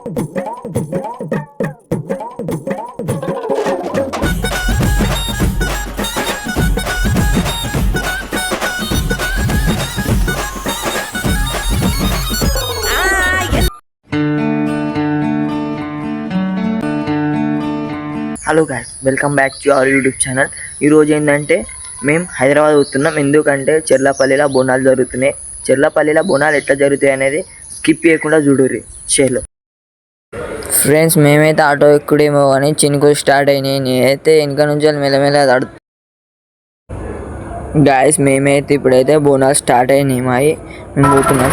Hello guys, welcome back to our YouTube channel. ఈరోజు ఏంటంటే మేము హైదరాబాద్ వస్తున్నాం. ఎందుకంటే చెర్లపల్లిలో బోనాలు జరుగుతున్నాయి. చెర్లపల్లిలో బోనాలు ఎట్లా జరుగుతాయి అనేది స్కిప్ చేయకుండా చూడుర్రి. షేర్లో ఫ్రెండ్స్, మేమైతే ఆటో ఎక్కుడేమో కానీ చినుకులు స్టార్ట్ అయినాయి. నేనైతే వెనక నుంచి మెల్లమెల్ల గాయస్, మేమైతే ఇప్పుడైతే బోనాలు స్టార్ట్ అయినాయి. మేము పోతున్నాం.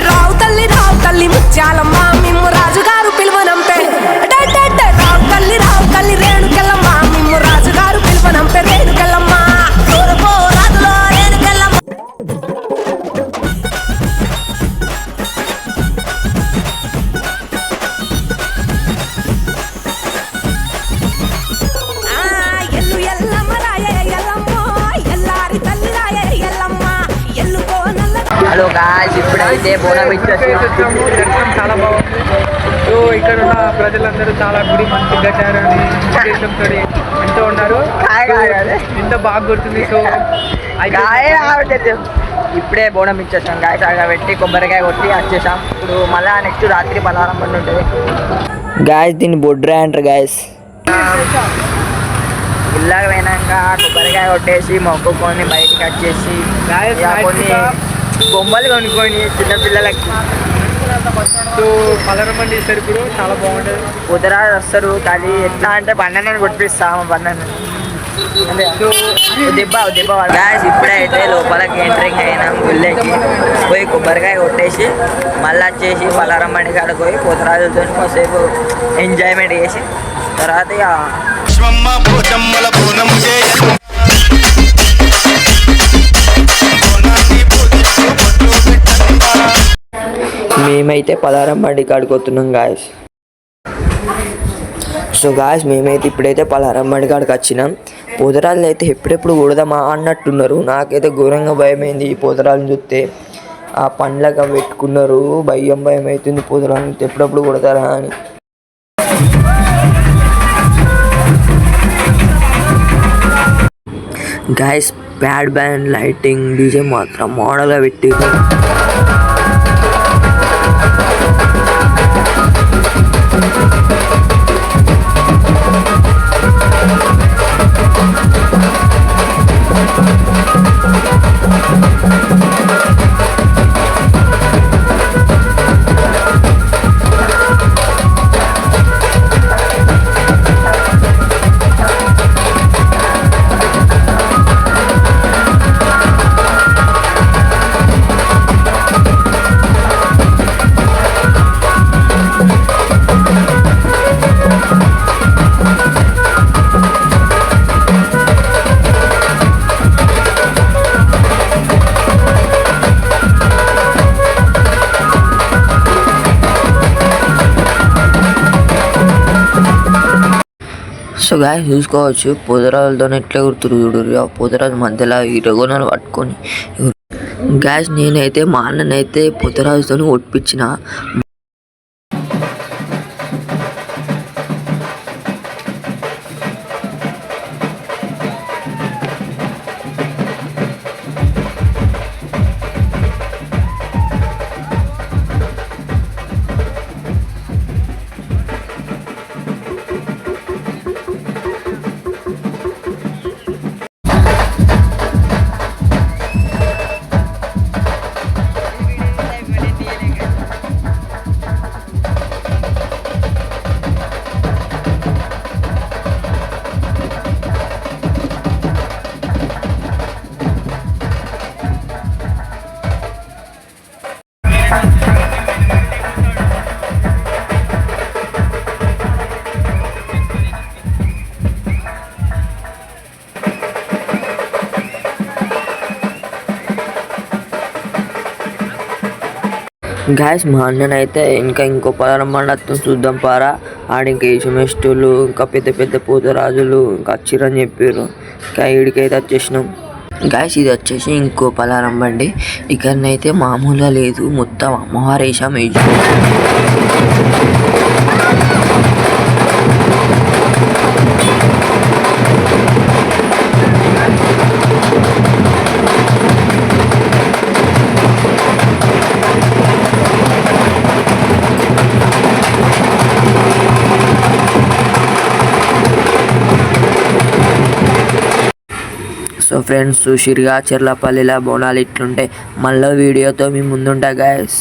రావు తల్లి ముత్యాలమ్మ మిమ్ము రాజుగారు పిలువనంపే. రావు తల్లి రేణుకెళ్ళమ్మ మిమ్ము రాజుగారు పిలువనంపే. రేణుకెళ్ళమ్మ రాజులో రేణుకెళ్ళమ్మ. ఎల్లు ఎల్లమ్మ రాయే ఎల్లమ్మ ఎల్లారి తల్లి రాయే ఎల్లమ్మ ఎల్లుకో నల్ల. హలో గాయ్స్, ఇప్పుడైతే బోనం దర్శనం చాలా బాగుంది. సో ఇక్కడ ఉన్న ప్రజలందరూ చాలా గుడి మంచి కట్టారని ఉద్దేశంతో ఎంతో ఉన్నారు. ఎంత బాగా గుర్తుంది. సో ఇప్పుడే బోనం ఇచ్చేసాం గాయస్. పెట్టి కొబ్బరికాయ కొట్టి వచ్చేసాం. ఇప్పుడు మళ్ళీ నెక్స్ట్ రాత్రి పలహారం పండు ఉంటుంది గాయస్. దీన్ని బొడ్రా అంటారు గాయస్. ఇళ్ళకి పోయినాక కొబ్బరికాయ కొట్టేసి మొక్కుకొని బయటికి వచ్చేసి కొన్ని బొమ్మలు కొనుక్కొని చిన్నపిల్లలకి. సో పలహారం పండు ఇస్తారు. ఇప్పుడు చాలా బాగుంటుంది. కుదరాలు వస్తారు కానీ ఎట్లా అంటే బండని కొట్టిస్తాము. బండని దెబ్బ గాయస్. ఇప్పుడైతే లోపలికి ఎంట్రింగ్ అయినాం. గుళ్ళకి పోయి కొబ్బరికాయ కొట్టేసి మళ్ళీ వచ్చేసి పలహారం బండి కాడకు పోయి కుదరాలతో కాసేపు ఎంజాయ్మెంట్ చేసి తర్వాత ఇక మేమైతే పలహారం బండి కాడుకొస్తున్నాం గాయస్. సో గాయస్, మేమైతే ఇప్పుడైతే పలహారం బండి కాడికి వచ్చినాం. పోతరాలు అయితే ఎప్పుడెప్పుడు కొడదామా అన్నట్టున్నారు. నాకైతే ఘోరంగా భయమైంది ఈ పోతరాలను చూస్తే. ఆ పండ్లగా పెట్టుకున్నారు. భయం అవుతుంది పోతరాలను చూస్తే ఎప్పుడప్పుడు కొడతారా అని. Guys, pad band lighting DJ మాత్రం మోడల్గా పెట్టి సో గాయస్, చూసుకోవచ్చు పొదరాలతో ఎట్లా గుర్తురు చూడు. ఆ పొదరాజు మధ్యలో ఈ రఘునాలు పట్టుకొని గాయస్. నేనైతే మా అన్ననైతే పొదరాజుతో ఒప్పించిన. గాయస్ మా అన్ననైతే ఇంకా ఇంకో పదారం పండుగ చూద్దాం పారా. ఆడ ఇంకా యేసుమేస్టులు ఇంకా పెద్ద పెద్ద పూతరాజులు ఇంకా వచ్చిరని చెప్పారు. ఇంకా ఈడికైతే వచ్చేసినాం గాయస్. ఇది వచ్చేసి ఇంకో పలారం బండి. ఇక్కడనైతే మామూలుగా లేదు, మొత్తం అమ్మవారు వేసాం. సో ఫ్రెండ్స్ చూసిరుగా చెర్లపల్లిలో బోనాలు ఇట్లుంటాయి. మళ్ళీ వీడియోతో మీ ముందుంటా గాయస్.